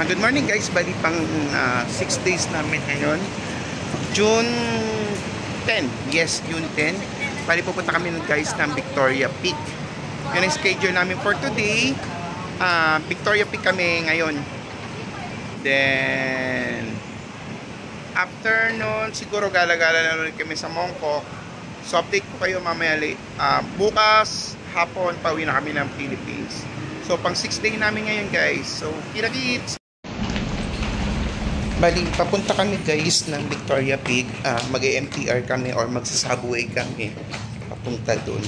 Good morning guys, bali pang 6 days namin ngayon. June 10, yes, June 10. Bali pupunta kami guys ng Victoria Peak. Yun ang schedule namin for today. Victoria Peak kami ngayon. Then after nun, siguro gala-gala na ulit kami sa Mongkok. So update ko kayo mamaya late. Bukas hapon pauwi na kami ng Philippines. So pang 6 day namin ngayon guys. So kita-kits. Bali, papunta kami guys ng Victoria Peak. Mag-MTR kami or magsasubway kami papunta dun.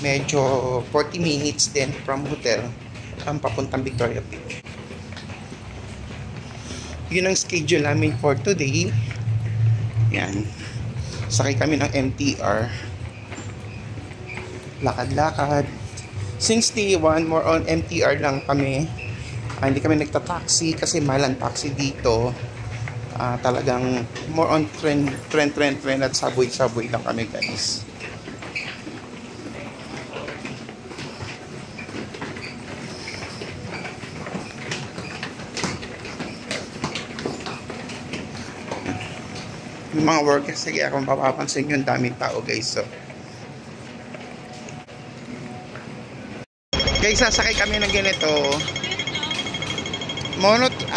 Medyo 40 minutes din from hotel ang papuntang Victoria Peak. Yun ang schedule namin for today. Yan. Sakay kami ng MTR. Lakad-lakad. Since day 1, more on MTR lang kami. Hindi kami nagta-taxi kasi mahal ang taxi dito. Talagang more on trend at subway lang kami guys. Yung mga workers, sige kung papapansin yung daming tao guys. So guys, sasakay kami ng ganito.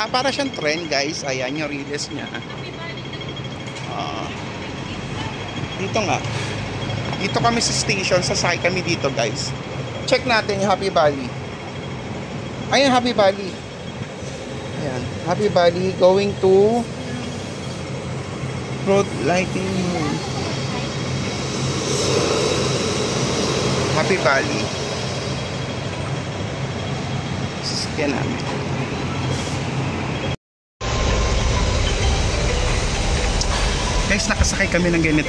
Para siyang trend guys. Ayan yung release niya. Dito nga. Dito kami sa station. Sasakay kami dito guys. Check natin yung Happy Valley. Ayan, Happy Valley. Ayan, Happy Valley going to road lighting. Happy Valley. Sasakyan namin. Guys, nakasakay kami ng ganito.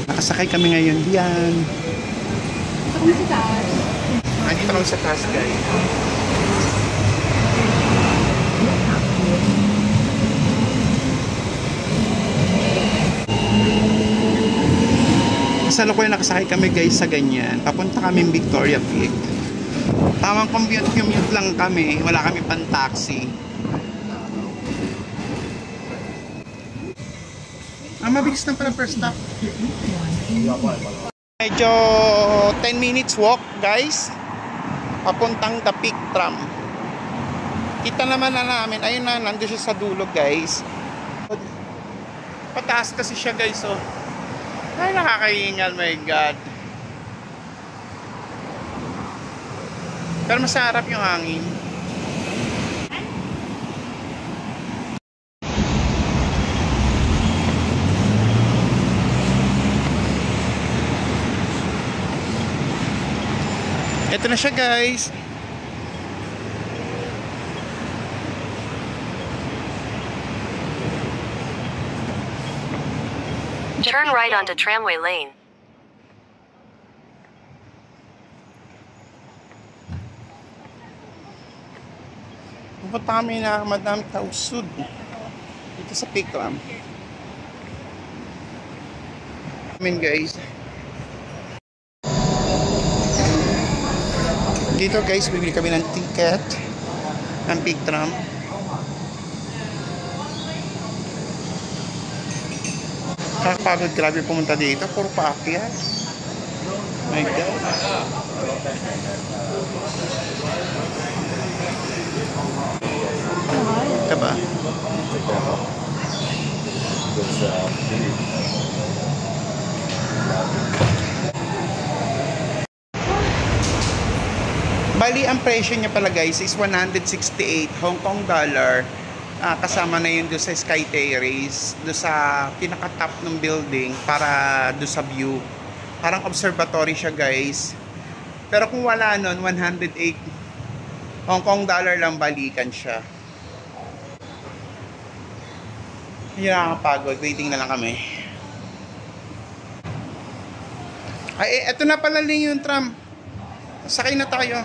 Nakasakay kami ngayon diyan. Dito kami sa taas. Dito kami sa taas guys. Kasalukuyan nakasakay kami guys sa ganyan. Papunta kami Victoria Peak. Tamang commute lang kami. Wala kami pang taxi. Mabilis na pala first stop. Medyo 10 minutes walk guys. Papuntang The Peak Tram. Kita naman na namin. Ayun na, nandun siya sa dulo guys. Pataas kasi siya guys. Oh. Ay, nakakaingal, my God. Pero masarap yung hangin. Ito na siya guys. Turn right onto Tramway Lane. Pupunta kami na Madam Tausud dito sa Peak Tram. Guys. Dito guys, bibili kami ng ticket ng Peak Tram. Kakapagod, grabe pumunta dito. Puro paakyat. My God. Ito ba? Bali, ang presyo niya pala guys is 168 Hong Kong dollar. Kasama na yun doon sa Sky Terrace, doon sa pinaka-top ng building para doon sa view. Parang observatory siya guys. Pero kung wala nun, 108 Hong Kong dollar lang balikan siya. Hindi nakakapagod. Waiting na lang kami. Ay, eto na pala yung tram. Sakay na tayo.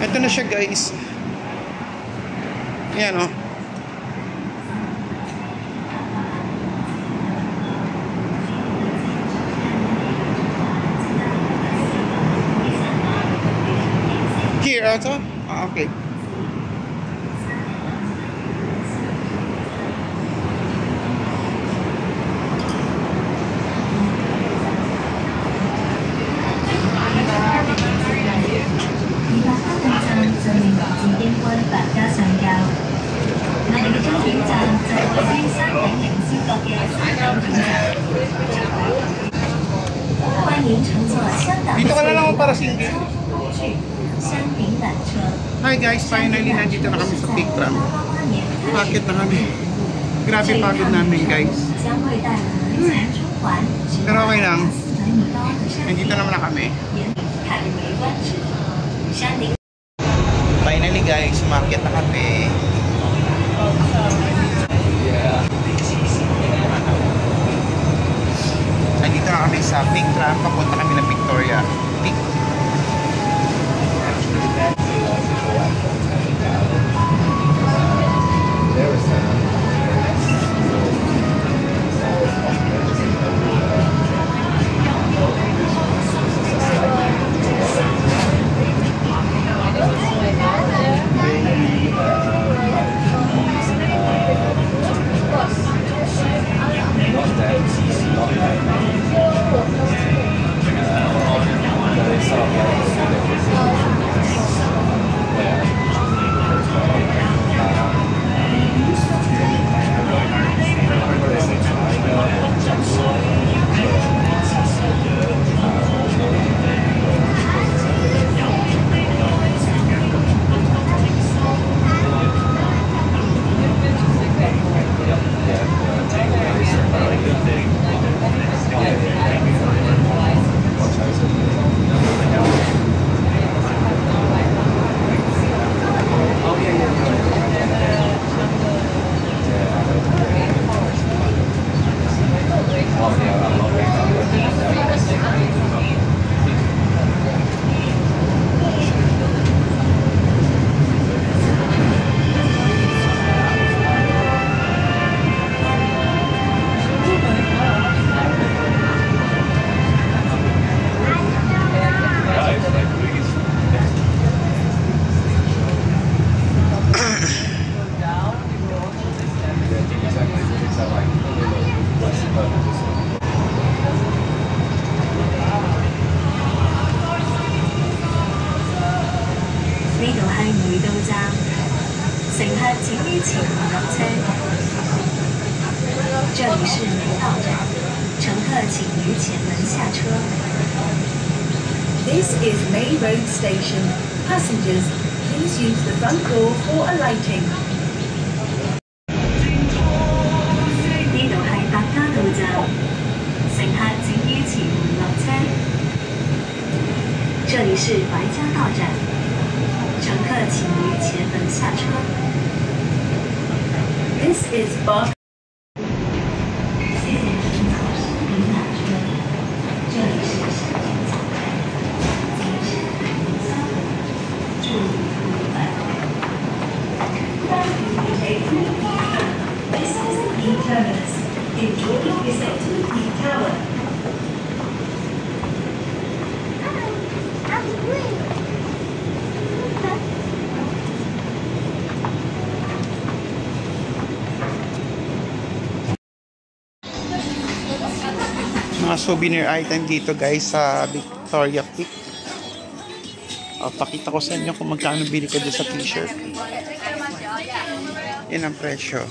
Ito na siya guys. Ayan o. here also? Ah, okay. Dito ka na lang para single. Hi guys, finally nandito na kami sa Peak Tram. Bakit na kami? Grabe pagod namin guys. Pero okay lang. Nandito naman na kami. Finally guys, umakyat na kami. Nandito na kami sa Peak Tram. Papunta kami ng Victoria Peak. This is May Road Station. Passengers, please use the front door for alighting. 呢度係百家道站，乘客請於前門落車。這裡是白加道站，乘客請於前門下車。This is Bob. mga souvenir item dito guys sa Victoria Peak. Pakita ko sa inyo kung magkano bili ko doon sa t-shirt. Yan ang presyo.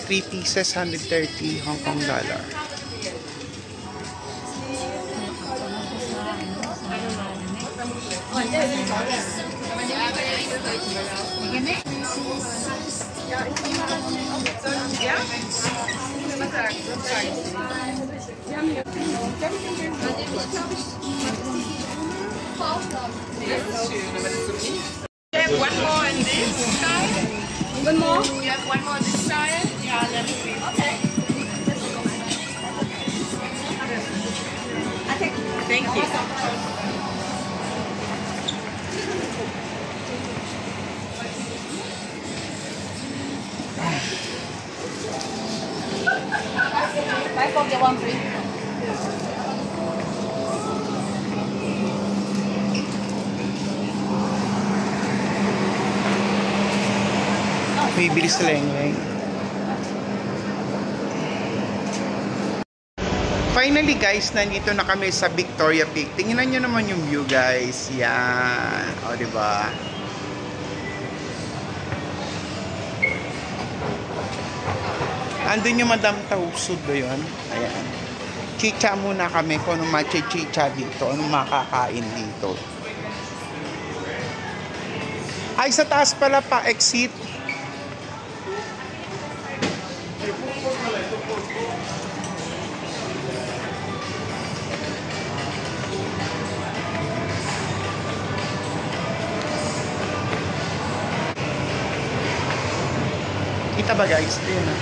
3 pieces, 130 Hong Kong dollar. You have one more in this style? One more? You have one more in this style? Yeah, let me see. Okay. Thank you. Buy 4 get 1 free. Bibili sa Lengweng. Finally guys, nandito na kami sa Victoria Peak. Tingnan nyo naman yung view guys. Yan. O, diba? Andun yung Madam Tausod doon. Ayan. Chicha muna kami kung anong machichicha dito. Anong makakain dito. Ay, sa taas pala pa. Exit. Kita ba guys? Ayan na.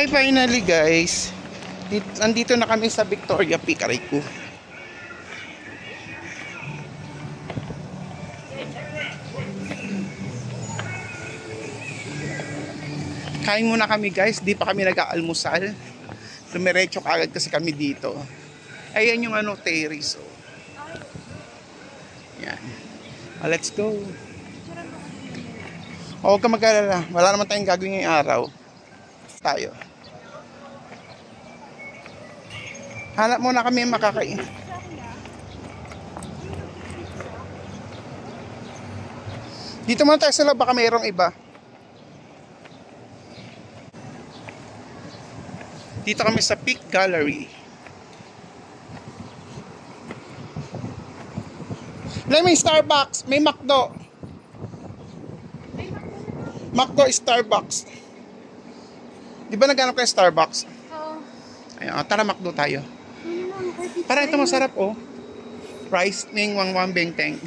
Hi, finally guys. Nandito na kami sa Victoria Peak. Aray ko. Kain muna kami guys. Di pa kami nag-aalmusal. Lumiretso kagad kasi kami dito. Ayan yung ano, terrace. Oh. Yan. Let's go. Huwag ka mag-alala. Wala naman tayong gagawin ngayong araw. Tayo. Hanap muna kami makakain. Dito muna tayo sa loob, baka mayroong iba. Dito kami sa Peak Gallery. May Starbucks, may McDo. McDo, Starbucks. Di ba naghanap kayo Starbucks? Oo. Ayan, tara McDo tayo. Para ito masarap oh. Price ning wang benteng.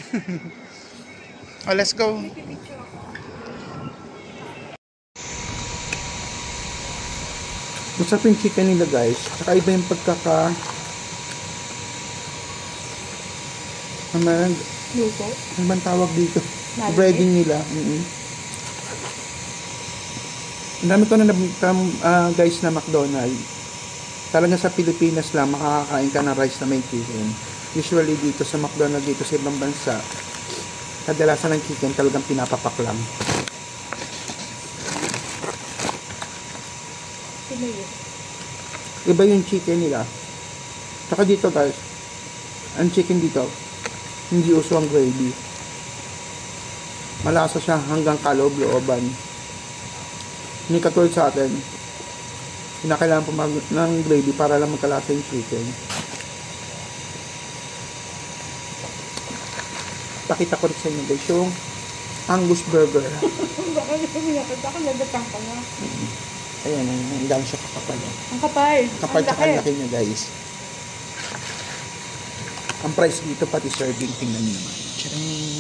Oh, let's go. Masarap yung chicken nila guys. Saka iba yung pagkaka... Luto? Ano bang tawag dito? Breading nila. Ang dami ko na guys na McDonald's. Talaga sa Pilipinas lang makakakain ka ng rice na may chicken. Usually dito sa McDonald's, dito sa ibang bansa, kadalasan ng chicken talagang pinapapak lang. Iba yung chicken nila. Saka dito guys, ang chicken dito, hindi uso ang gravy. Malasa siya hanggang kaloob-looban. Hindi katulad sa atin, kinakailangan pa ng gravy para lang magkalasa yung chicken. Pakita ko rin sa inyo guys yung Angus burger. Baka nagatang ka na. Ayan, ang dami siya kakapal. Ang kapal. Kapal tsaka laki niya guys. Ang price dito pati serving, tingnan niyo naman.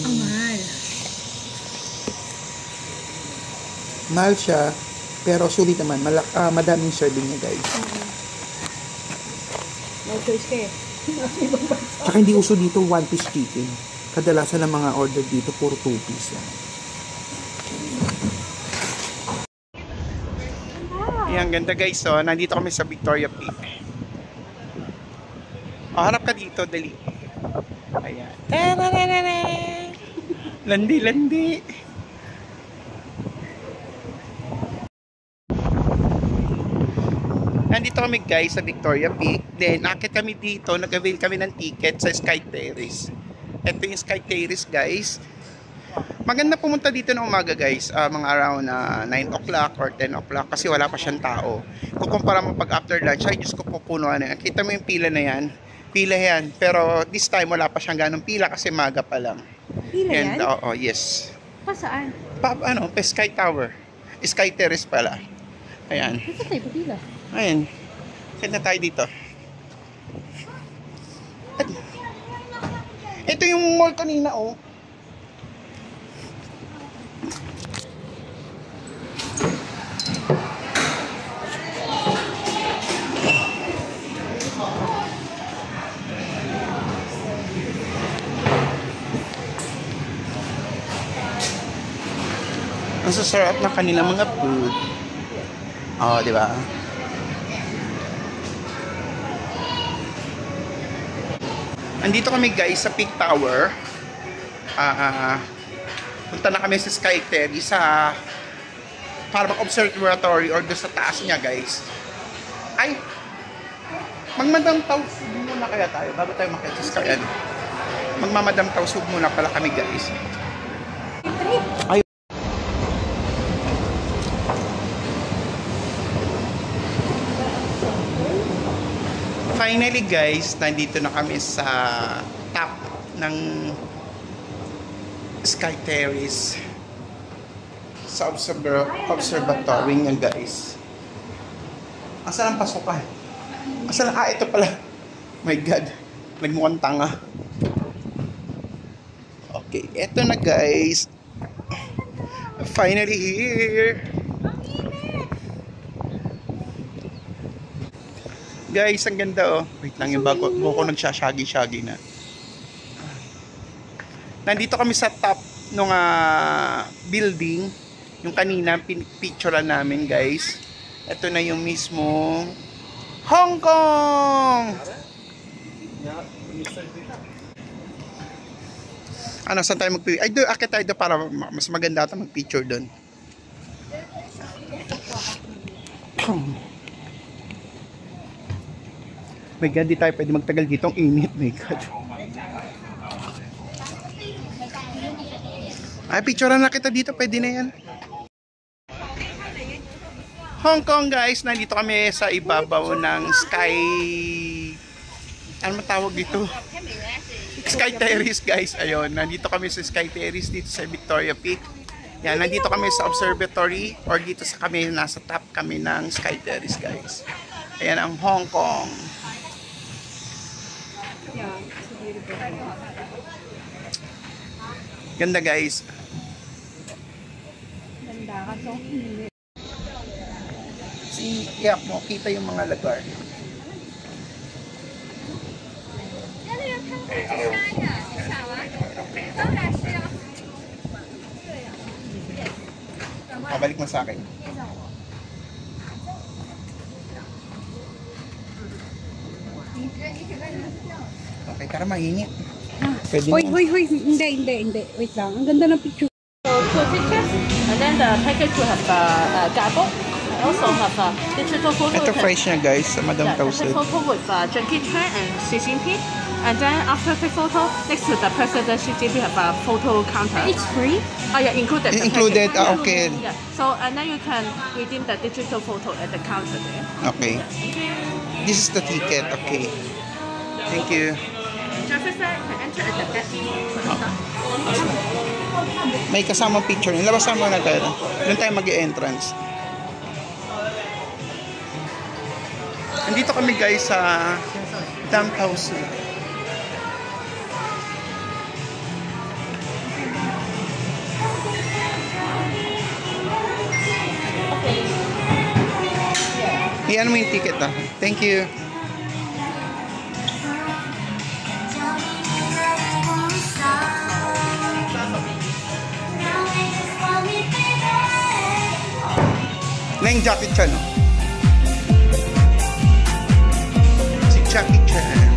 Ang mahal. Mahal siya, pero sulit naman. Madaming serving niya guys. No choice ka eh. Tsaka hindi uso dito one piece chicken. Kadalasan ng mga order dito puro 2 piece yan. Yan, ganda guys. So, nandito kami sa Victoria Peak. Harap ka dito, dali. Ayan. Landi. Nandito kami guys sa Victoria Peak. Then, akit kami dito. Nag-avail kami ng ticket sa Sky Terrace. Ito yung Sky Terrace guys. Maganda pumunta dito ng umaga guys. Mga around 9 o'clock or 10 o'clock. Kasi wala pa siyang tao. Kukumpara mo pag after lunch. Ay Diyos ko, pupunuan na yan. Kita mo yung pila na yan. Pila yan. Pero this time wala pa siyang ganong pila kasi maga pa lang. Pila yan? Oo, yes. Pa saan? Sky Tower. Sky Terrace pala. Ayan. Ito tayo, pila. Ayan. Akit na tayo dito. Ito yung mall kanina, oh. Ang sasarap na kanilang mga food. Oh, di ba? Andito kami guys sa Peak Tower. Punta na kami sa Sky Terrace para mag-observatory or doon sa taas niya guys. Ay! Magmadam tausug muna kaya tayo bago tayo makita sa Sky. Magmamadam tausug muna pala kami guys. Ay! Finally guys, nandito na kami sa top ng Sky Terrace sa observatory niya guys. Asan ang pasukan? Asan ang... ito pala. My God, nagmukhang tanga. Okay, eto na guys. Finally here. Guys, ang ganda oh. Wait lang, yung buko nagsashagi-shagi na. Nandito kami sa top ng building. Yung kanina, picturean namin guys. Ito na yung mismo Hong Kong! Ano, saan tayo mag-picture? Ay, doon, akit tayo doon para mas maganda ito mag-picture doon. My God, di tayo pwede magtagal dito. Ang init, my God. Ay, picturean na kita dito. Pwede na yan. Hong Kong, guys. Nandito kami sa ibabaw ng Sky... ano matawag dito? Sky Terrace, guys. Ayun, nandito kami sa Sky Terrace dito sa Victoria Peak. Yan, nandito kami sa observatory or dito sa kami, nasa top kami ng Sky Terrace, guys. Ayan ang Hong Kong. Ganda guys. Ganda ka so. Iyak mo, kita yung mga lugar. Pabalik mo sa akin. Okay, tara mainit. Pwede Hoy, na. hoy. Hindi. Wait lang. Ang ganda ng picture. Two pictures, and then the package will have gabo, also have digital photo. Ito fresh niya guys, sa Madam Yeah, Toasted. photo with Jackie Chan and Xi Jinping, and then after the photo, next to the President Xi Jinping have a photo counter. It's free? Oh yeah, included. the Included, package. okay. Yeah, so and then you can redeem the digital photo at the counter there. Okay. This is the ticket, okay. Thank you. Driver's side can enter at the back. May kasamang picture. Labasan mo na tayo. Doon tayo mag-e-entrance. Nandito kami guys sa Dam House. Iyan mo yung ticket ah. Thank you. Na yung Jackie Chan. Si Jackie Chan.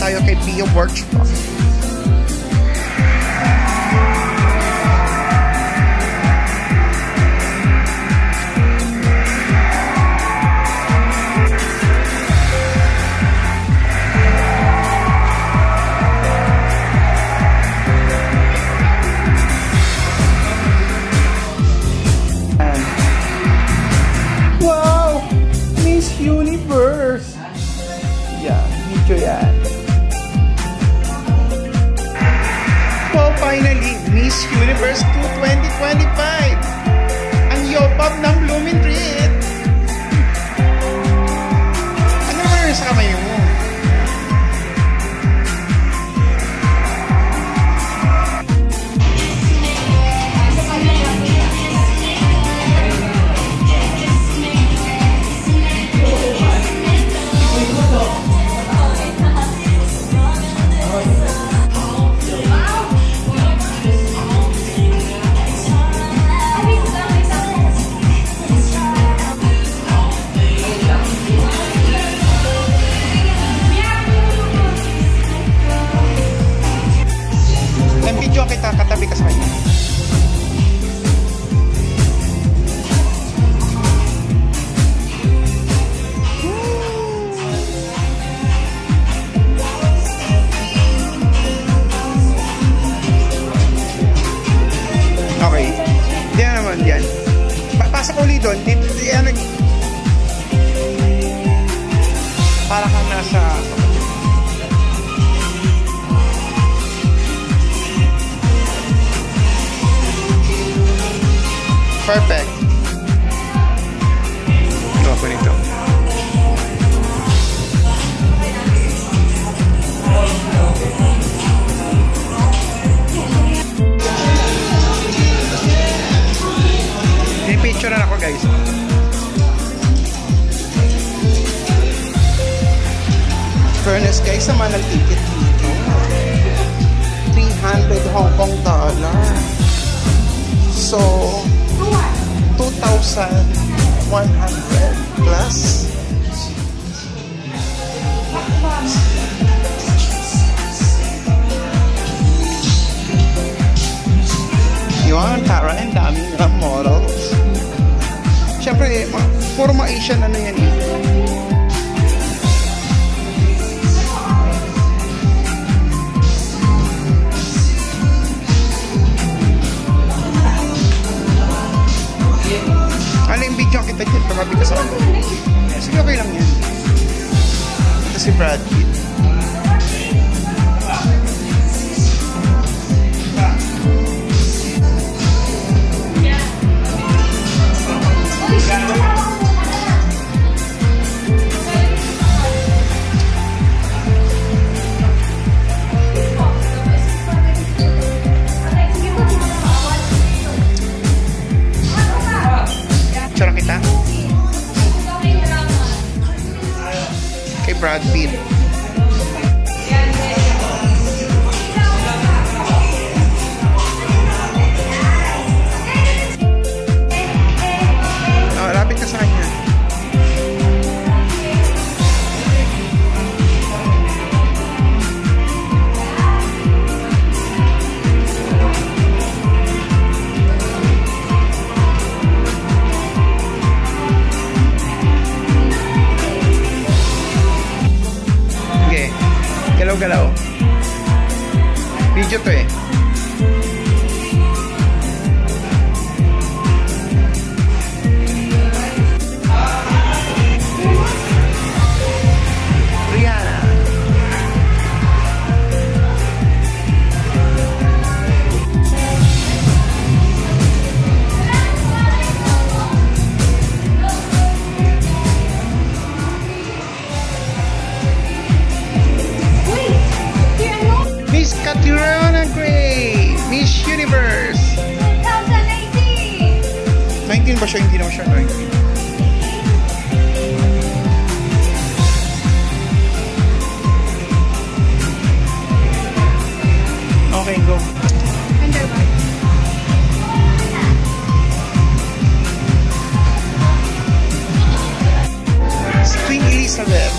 tayo kay Pia Workshop. Wow! Miss Universe! Yeah, video yan. Well, finally, Miss Universe 2025! Ang yopap ng Blooming Treat! Ano naman sa kamay mo? Kita katabi ka sa kanya. Okay. Diyan naman, diyan. Pasok ulit doon. Diyan. Para kang nasa... Perfect. Ito ako nito. Picture na ako, guys. Fairness, guys, naman ang ticket dito. 300 Hong Kong dollar. So, 2,100 plus. Yun, Tara, ang dami ng models. Siyempre, puro mga Asian ano yan eh. Ano yung video kita dyan? Tumabi ka sa ano? Sige, okay lang yan. Ito si Brad Pitt. Tsura kita? Kay Brad Pitt. Oh, lapit ka sa kanya. Galaw-galaw. Video to eh. Rihanna. Miss Catriona Gray, Miss Universe 2019. 19 ba siya? Hindi naman siya 19. Okay, go. Queen Elizabeth.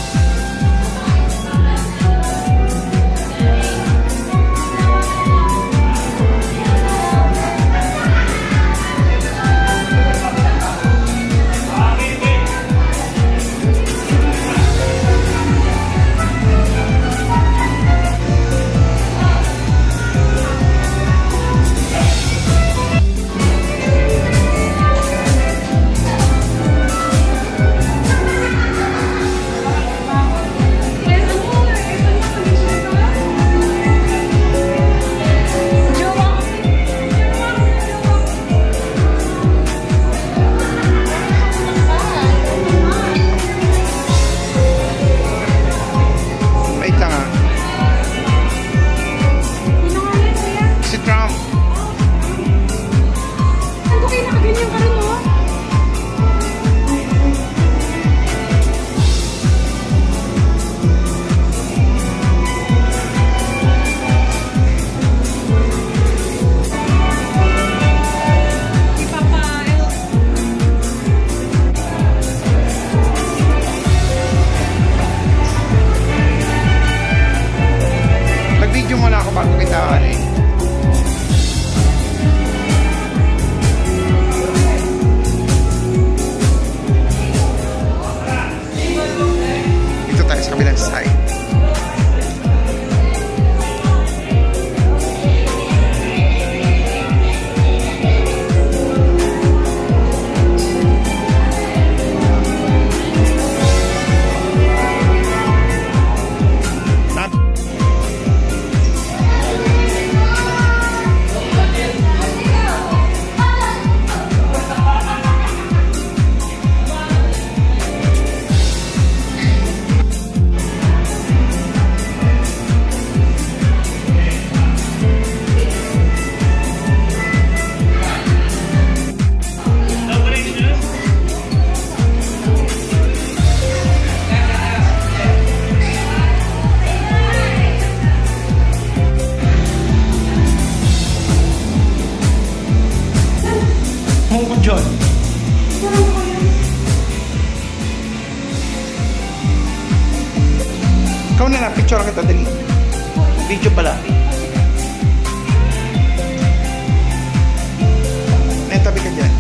side. John. Ikaw na picture kita dali. Video pala. Tabi ka dyan.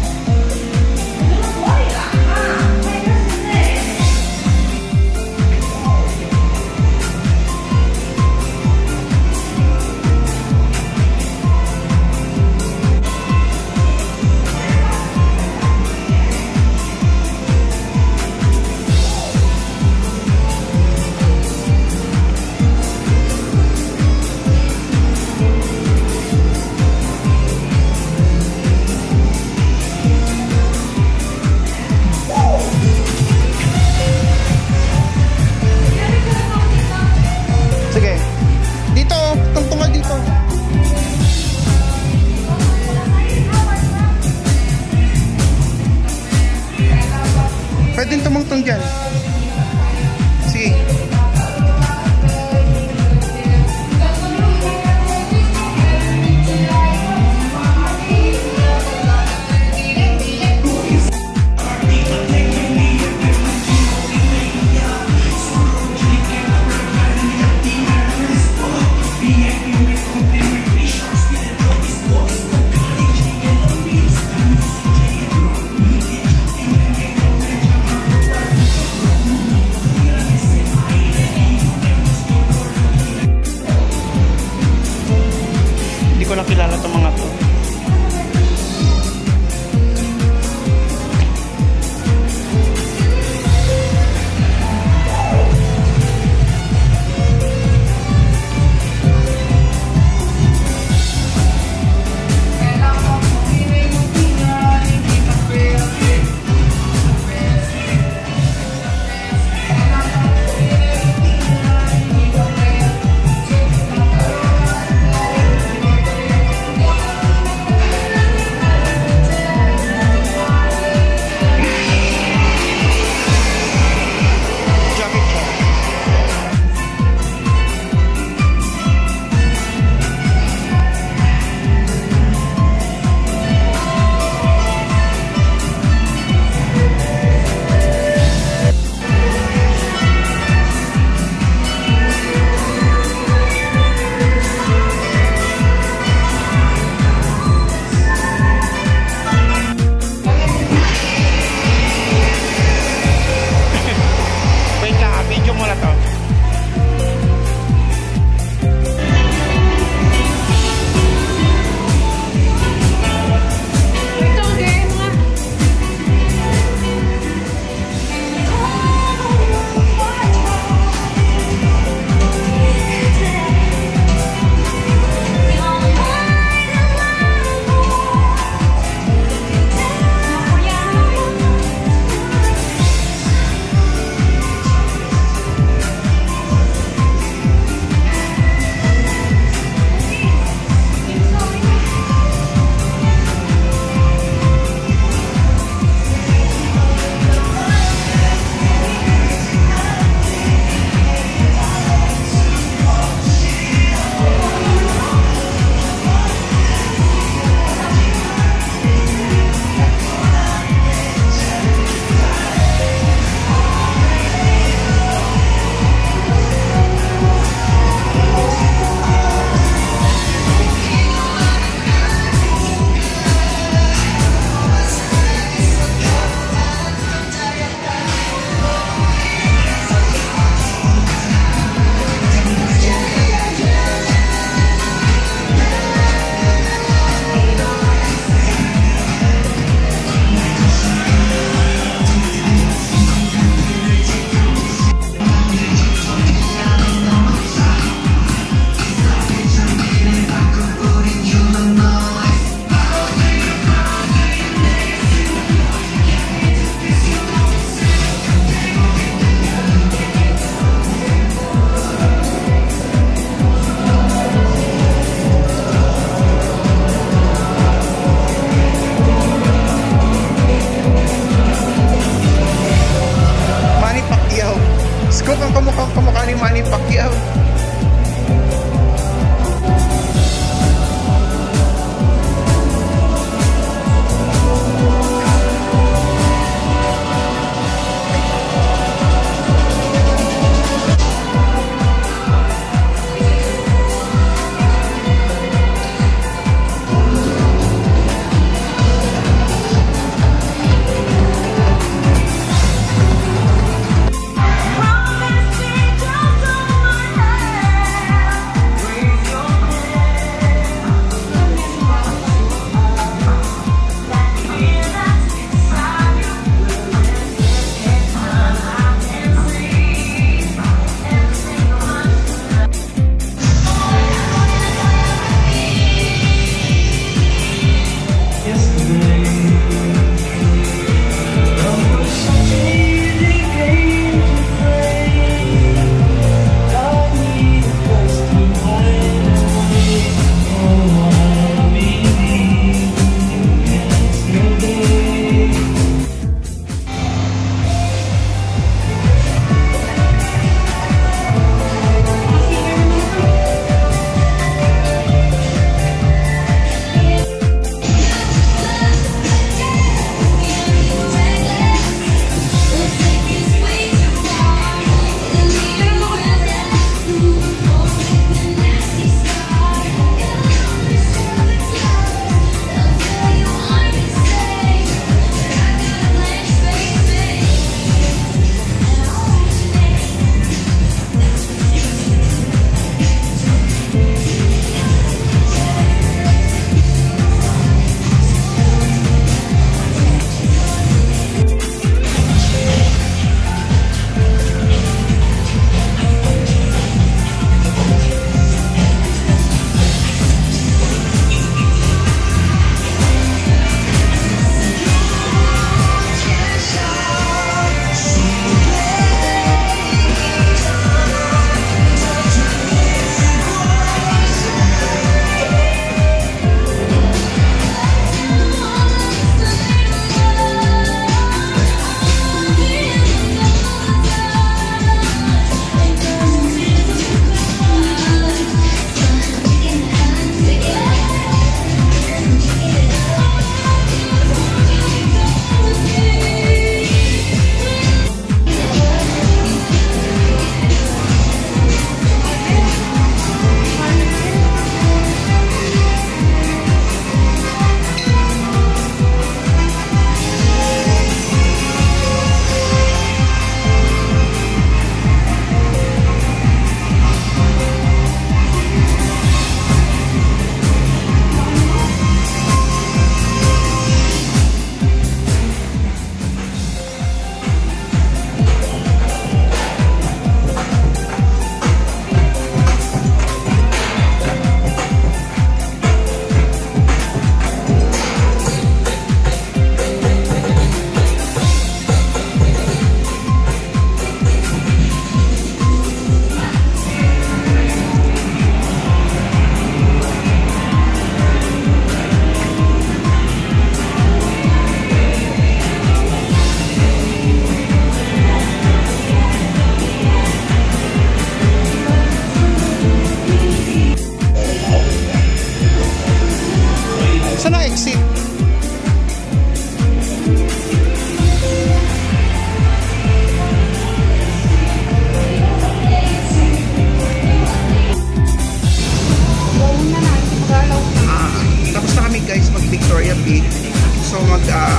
kamukha ni Manny Pacquiao.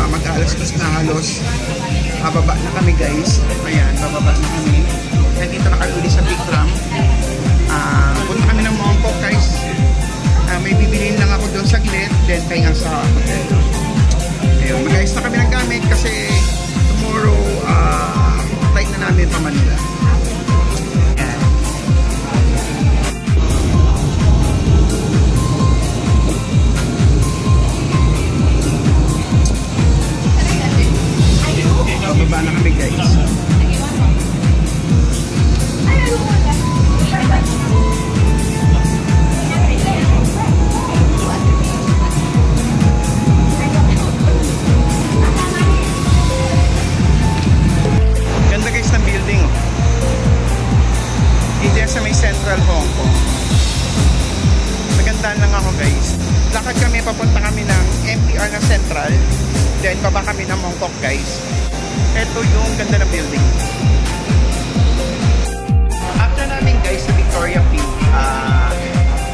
mag-alas-dos na halos. Bababa na kami guys. Ayan, bababa na kami. Nandito na kami ulit sa Big Tram. Punta kami ng Mongkok guys. May bibiliin lang ako doon saglit. Then tayo sa hotel. Ayun, mag-ayos na kami ng gamit kasi tomorrow flight na namin pa Manila. Ayan. Bababa na kami guys. Hindi sa may Central Hong Kong. Nagandaan lang ako guys. Lakad kami, papunta kami ng MTR na Central. Then baba kami ng Mongkok guys. Ito yung ganda ng building. After namin guys sa Victoria Peak,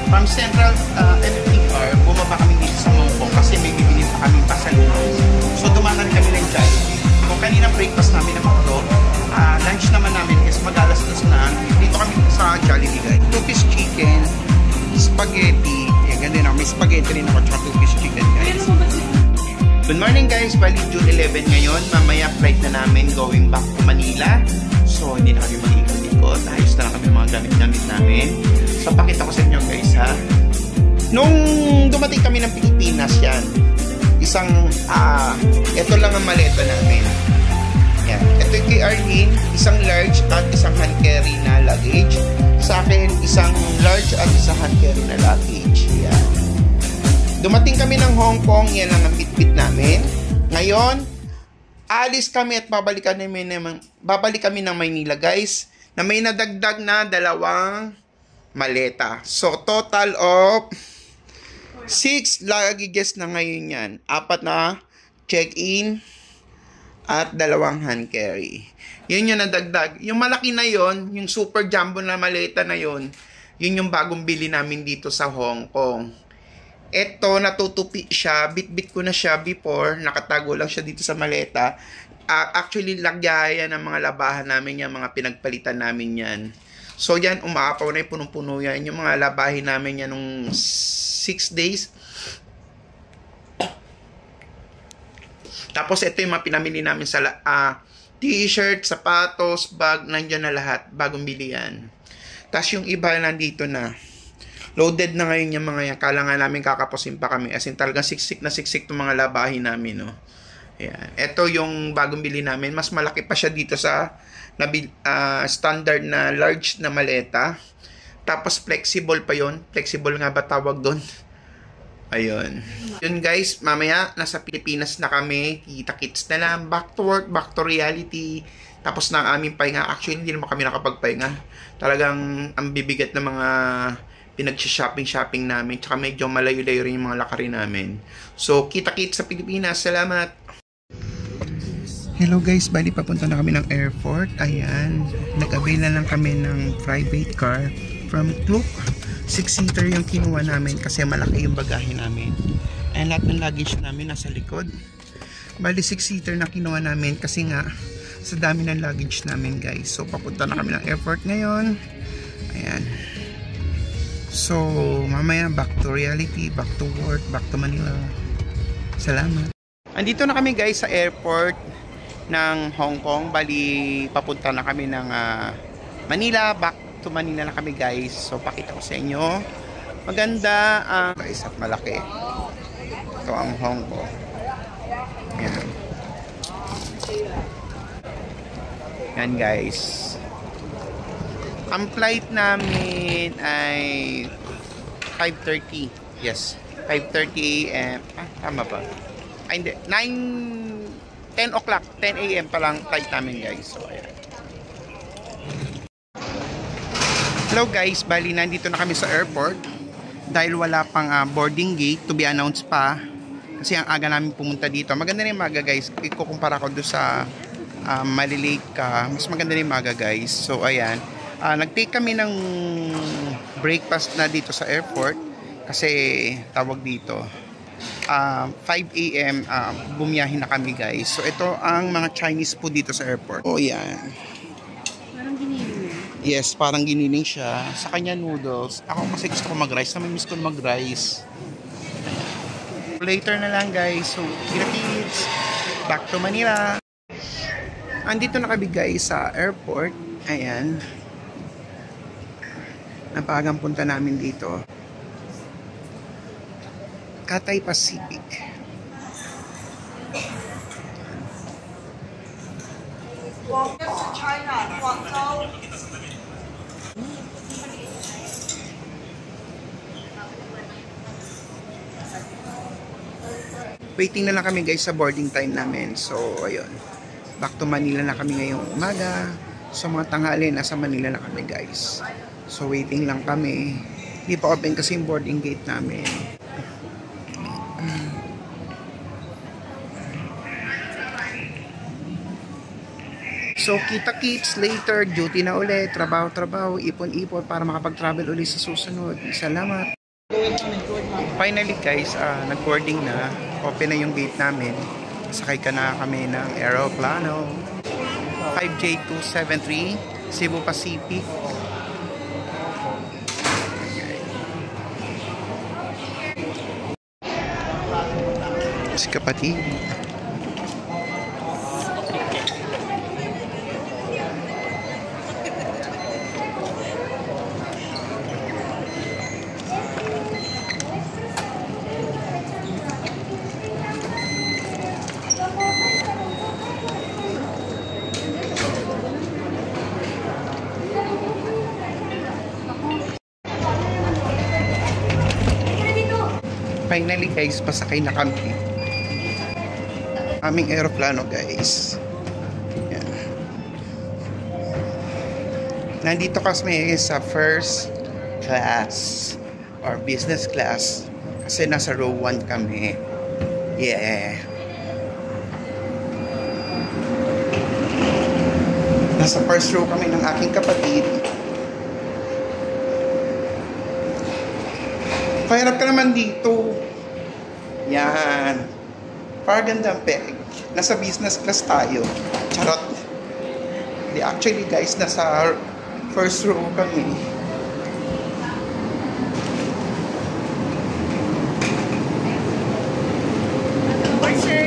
from Central MTR, bumaba kami dito sa Mongkok kasi may bibili pa kami pasalubong. So dumanan kami ng Jollibee. Kung kanina breakfast namin ng McDo, lunch naman namin is mag-alas-dos na. Dito kami sa Jollibee guys. 2-piece chicken, spaghetti. Yan, ganun na. May spaghetti rin ako tsaka 2-piece chicken guys. Good morning guys. Bali June 11 ngayon. Mamaya flight na namin going back to Manila. So hindi na kami mag-ikot-ikot. Ayos na lang kami mga gamit-gamit namin. So pakita ko sa inyo guys ha. Nung dumating kami ng Pilipinas yan, ito lang ang maleta namin. Yan. Ito yung kay Arlene, isang large at isang hand carry na luggage. Sa akin, isang large at isang hand carry na luggage. Yan. Dumating kami ng Hong Kong, yan lang ang bitbit namin. Ngayon, alis kami at babalik kami ng Maynila guys, na may nadagdag na 2 maleta. So, total of 6 luggages na ngayon yan. 4 na check-in at 2 hand carry. Yun yung nadagdag. Yung malaki na yon, yung super jumbo na maleta na yon, yun yung bagong bili namin dito sa Hong Kong. Ito, natutupi siya. Bit-bit ko na siya before. Nakatago lang siya dito sa maleta. Actually, lagyayan ng mga labahan namin yan. Mga pinagpalitan namin yan. So, yan, umaapaw na yung punong-puno yan. Yung mga labahin namin yan nung 6 days. Tapos, ito yung mga pinamili namin sa t-shirt, sapatos, bag, nandiyan na lahat. Bagong bili yan. Tapos, yung iba nandito na. Loaded na ngayon yung mga yan. Kala nga namin kakapusin pa kami. As in talagang siksik na siksik itong mga labahin namin. No? Ayan. Ito yung bagong bili namin. Mas malaki pa siya dito sa standard na large na maleta. Tapos flexible pa yon. Flexible nga ba tawag doon? Ayun. Yun guys. Mamaya nasa Pilipinas na kami. Kita-kits na lang. Back to work. Back to reality. Tapos na ang aming pahinga. Actually hindi naman kami nakapagpahinga. Talagang ang bibigat ng mga pinag-shopping namin. Tsaka medyo malayo-layo rin yung mga lakarin namin. So, kita-kits sa Pilipinas. Salamat! Hello guys, bali papunta na kami ng airport. Ayan, nag-avail na lang kami ng private car from Klook. 6-seater yung kinuha namin kasi malaki yung bagahe namin. And lahat ng luggage namin nasa likod. Bali 6-seater na kinuha namin kasi nga sa dami ng luggage namin guys. So, papunta na kami ng airport ngayon. Ayan. So, mamaya back to reality, back to work, back to Manila. Salamat. Andito na kami guys sa airport ng Hong Kong. Bali, papunta na kami ng Manila. Back to Manila na kami guys. So, pakita ko sa inyo. Maganda guys at malaki. Ito ang Hong Kong. Yan. Yan guys. Ang flight namin ay 5:30. Yes, 5:30 AM. Tama ba? Ay, hindi. 10 o'clock. 10 AM pa lang flight namin, guys. So, ayan. Hello, guys. Bali, nandito na kami sa airport. Dahil wala pang boarding gate to be announced pa. Kasi ang aga namin pumunta dito. Maganda rin maga, guys. Ikukumpara ko doon sa malilate ka. Mas maganda rin maga, guys. So, ayan. Nag-take kami ng breakfast na dito sa airport kasi tawag dito 5 AM bumiyahin na kami guys. So ito ang mga Chinese food dito sa airport. Oh yan. Parang giniling. Yes, parang giniling siya. Sa kanya noodles. Ako kasi gusto ko mag-rice. Namimiss ko mag-rice. Later na lang guys. So kids, back to Manila. Andito na kami guys sa airport. Ayan. Napagang punta namin dito. Cathay Pacific. Welcome to China, Guangzhou. Waiting na lang kami guys sa boarding time namin. So, ayun. Back to Manila na kami ngayong umaga. Sa mga tanghali, nasa Manila na kami guys. So waiting lang kami. Hindi pa open kasi yung boarding gate namin. So kita-kits later, duty na ulit, trabaho-trabaho, ipon-ipon para makapag-travel ulit sa susunod. Salamat! Finally guys, nag-boarding na, open na yung gate namin. Sakay ka na kami ng aeroplano. 5J273, Cebu Pacific. Si kapatid. Finally guys, pasakay na kami. Aming aeroplano guys. Yan. Nandito kasi sa first class or business class kasi nasa row 1 kami. Yeah. Nasa first row kami ng aking kapatid. Pahirap ka naman dito. Yan. Parang ganda ang peg. Nasa business class tayo. Charot. Di actually guys, nasa first row kami. Sir,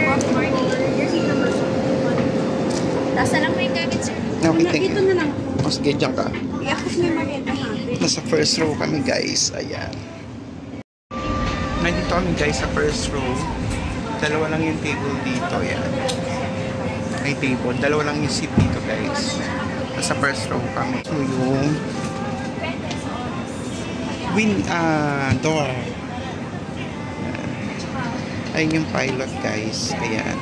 nasa lang po yung gamit, sir. Okay, thank Dito you. na lang. O, sige, dyan ka. Iakos mo yung maleta natin. Nasa first row kami guys. Ayan. Nandito kami guys sa first row. Dalawa lang yung table dito. Ayan. May table. Dalawa lang yung seat dito guys. Nasa first row kami. So yung door. Ayun yung pilot guys. Ayan.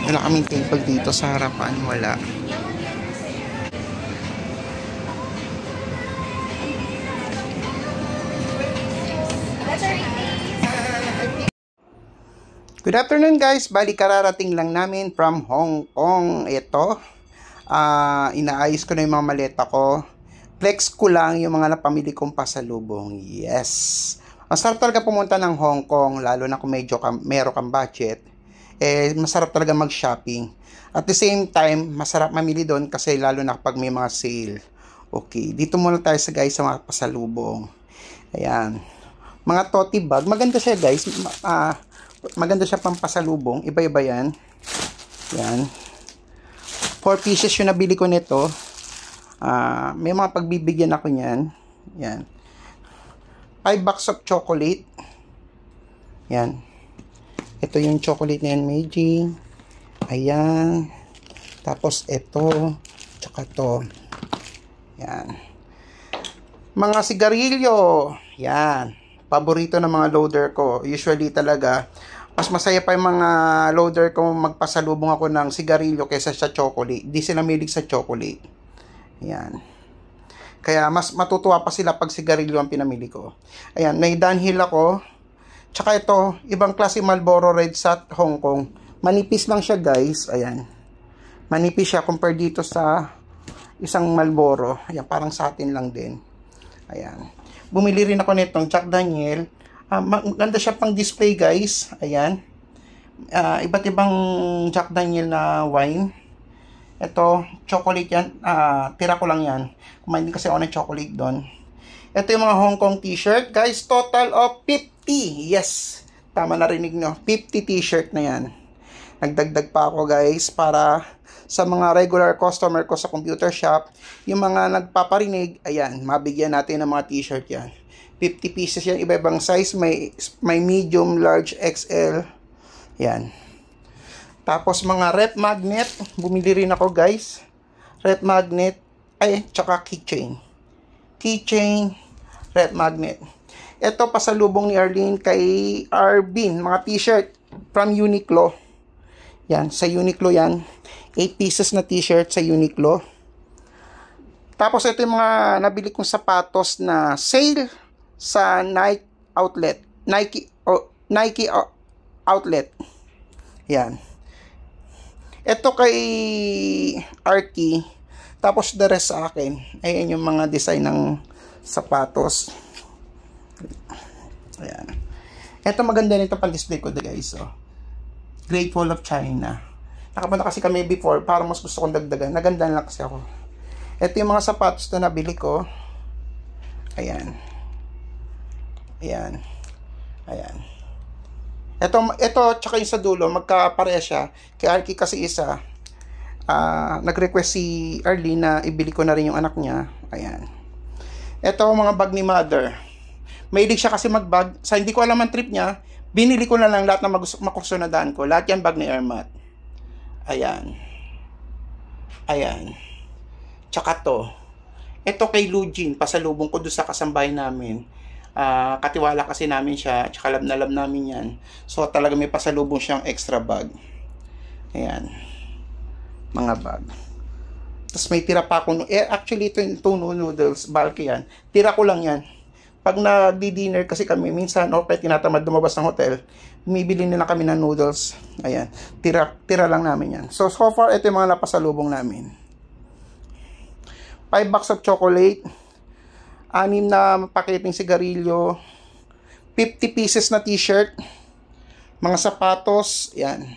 Wala kaming table dito sa harapan. Wala. Good afternoon guys, bali kararating lang namin from Hong Kong. Ito, inaayos ko na yung mga maleta ko. Flex ko lang yung mga napamili kong pasalubong. Yes, masarap talaga pumunta ng Hong Kong, lalo na kung medyo meron kang budget. Masarap talaga mag-shopping. At the same time, masarap mamili doon kasi lalo na kapag may mga sale. Okay, dito muna tayo sa guys sa mga pasalubong. Ayan, mga tote bag, maganda siya guys. Maganda siya pang pasalubong. Iba-iba yan. Yan. 4 pieces yung nabili ko nito. May mga pagbibigyan ako niyan. Yan. 5 box of chocolate. Yan. Ito yung chocolate na yan, Meiji. Ayan. Tapos ito. Tsaka to. Yan. Mga sigarilyo. Yan. Paborito ng mga loader ko. Usually talaga, mas masaya pa yung mga loader ko magpasalubong ako ng sigarilyo kaysa sa chocolate. Di sila milig sa chocolate. Ayan. Kaya mas matutuwa pa sila pag sigarilyo ang pinamili ko. Ayan, may Dunhill ako. Tsaka ito, ibang klase Marlboro Red sa Hong Kong. Manipis lang siya guys. Ayan. Manipis siya compare dito sa isang Marlboro. Ayan, parang sa atin lang din. Ayan. Bumili rin ako nitong Jack Daniel. Maganda siya pang display guys. Ayan. Iba't ibang Jack Daniel na wine. Ito, chocolate yan. Tira ko lang yan. Kumain din kasi ako ng chocolate doon. Ito yung mga Hong Kong t-shirt. Guys, total of 50. Yes. Tama narinig nyo. 50 t-shirt na yan. Nagdagdag pa ako guys para sa mga regular customer ko sa computer shop, yung mga nagpaparinig, ayan, mabigyan natin ng mga t-shirt yan. 50 pieces yan, iba-ibang size, may medium, large, XL. Yan. Tapos mga rep magnet, bumili rin ako guys. Rep magnet, tsaka keychain. Keychain, rep magnet. Ito pasalubong ni Arlene kay Arbin, mga t-shirt from Uniqlo. Yan, sa Uniqlo yan. 8 pieces na t-shirt sa Uniqlo. Tapos ito yung mga nabili kong sapatos na sale sa Nike outlet. Nike outlet. Yan. Ito kay Arky. Tapos the rest sa akin. Ayan yung mga design ng sapatos. Ayan. Ito maganda nito pang display ko guys. Oh. Great Wall of China. Nakapunta kasi kami before para mas gusto kong dagdagan. Naganda lang kasi ako. Ito yung mga sapatos na nabili ko. Ayan. Ayan. Ayan. Ito tsaka yung sa dulo, magkapare siya. Kay Arky kasi isa, nag-request si Arlene na ibili ko na rin yung anak niya. Ayan. Ito mga bag ni mother. Mahilig siya kasi mag-bag. Sa hindi ko alam ang trip niya, binili ko na lang lahat na makursunadaan ko. Lahat yan bag ni Ermat. Ayan. Ayan. Tsaka to. Ito kay Lugin, pasalubong ko doon sa kasambahay namin. Katiwala kasi namin siya, tsaka love na love namin yan. So talaga may pasalubong siyang extra bag. Ayan. Mga bag. Tapos may tira pa ako. Actually ito yung tuna noodles, bulky yan. Tira ko lang yan. Pag nagdi-dinner kasi kami, minsan o kahit tinatamad lumabas ng hotel, bumibili nila kami ng noodles. Ayan. Tira lang namin yan. So far, ito yung mga napasalubong namin. 5 box of chocolate. 6 na paketing sigarilyo, 50 pieces na t-shirt, mga sapatos, yan.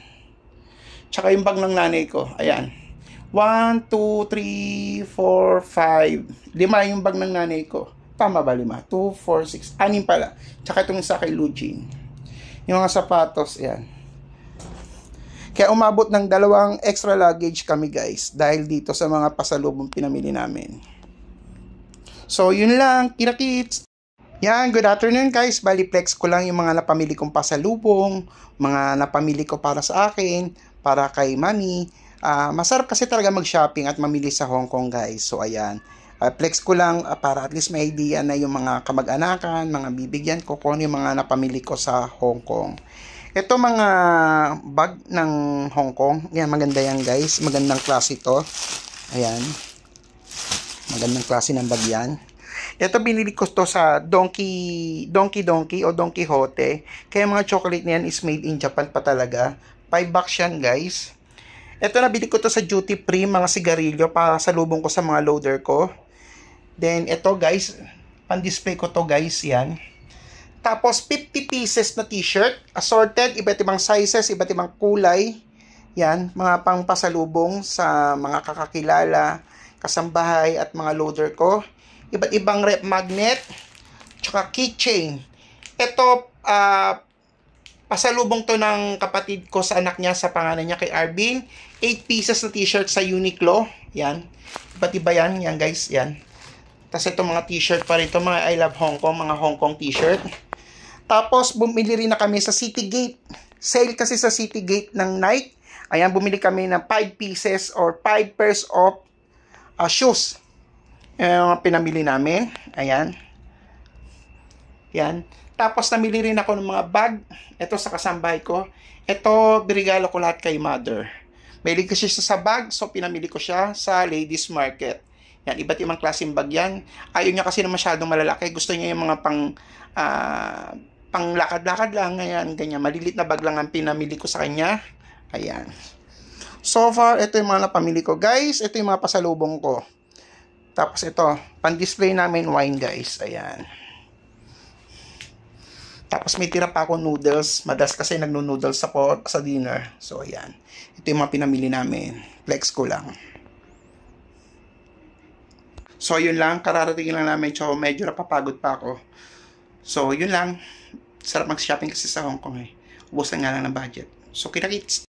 Tsaka yung bag ng nanay ko, ayan. 1, 2, 3, 4, 5. 5 yung bag ng nanay ko. Tama ba 5? 2, 4, 6. 6 pala. Tsaka itong isa kay Lugin. Yung mga sapatos, yan. Kaya umabot ng 2 extra luggage kami guys, dahil dito sa mga pasalubong pinamili namin. So, yun lang. Kita-kits. Yan, good afternoon guys. Bali, flex ko lang yung mga napamili kong pasalubong, mga napamili ko para sa akin, para kay mami. Masarap kasi talaga mag-shopping at mamili sa Hong Kong guys. So, ayan. Flex ko lang para at least may idea na yung mga kamag-anakan, mga bibigyan ko kung ano yung mga napamili ko sa Hong Kong. Ito mga bag ng Hong Kong. Yan, maganda yan guys. Magandang klase ito. Ayan. Magandang klase ng bag yan. Ito binili ko to sa Donkey o Don Quixote. Kaya mga chocolate na yan is made in Japan pa talaga. 5 bucks yan guys. Ito nabili ko to sa duty free, mga sigarilyo para sa lubong ko sa mga loader ko. Then ito guys, pan-display ko to guys yan. Tapos 50 pieces na t-shirt, assorted, iba't ibang sizes, iba't ibang kulay. Yan, mga pangpasalubong sa mga kakakilala, kasambahay at mga loader ko. Iba't ibang rep magnet, tsaka keychain. Ito, pasalubong to ng kapatid ko sa anak niya, sa pangalan niya kay Arvin. 8 pieces na t-shirt sa Uniqlo. Yan. Iba't iba yan. Yan guys. Yan. Tapos ito mga t-shirt pa rin. Ito mga I Love Hong Kong. Mga Hong Kong t-shirt. Tapos bumili rin na kami sa Citygate. Sale kasi sa Citygate ng Nike. Ayan. Bumili kami ng 5 pieces or 5 pairs of shoes. Yung pinamili namin. Ayan. Yan. Tapos namili rin ako ng mga bag. Ito sa kasambahay ko. Ito, birigalo ko lahat kay mother. Mahilig kasi siya sa bag, so pinamili ko siya sa Ladies Market. Yan, iba't ibang klaseng bag yan. Ayaw niya kasi na masyadong malalaki. Gusto niya yung mga pang lakad-lakad lang. Ayan, ganyan. Malilit na bag lang ang pinamili ko sa kanya. Ayan. So far, ito yung mga napamili ko. Guys, ito yung mga pasalubong ko. Tapos ito, pan-display namin wine guys. Ayan. Tapos may tira pa ako noodles. Madalas kasi nagno-noodles ako sa dinner. So, ayan. Ito yung mga pinamili namin. Flex ko lang. So, yun lang. Kararating lang namin. So, medyo napapagod pa ako. So, yun lang. Sarap mag-shopping kasi sa Hong Kong eh. Ubusan nga lang ng budget. So, kita-kits.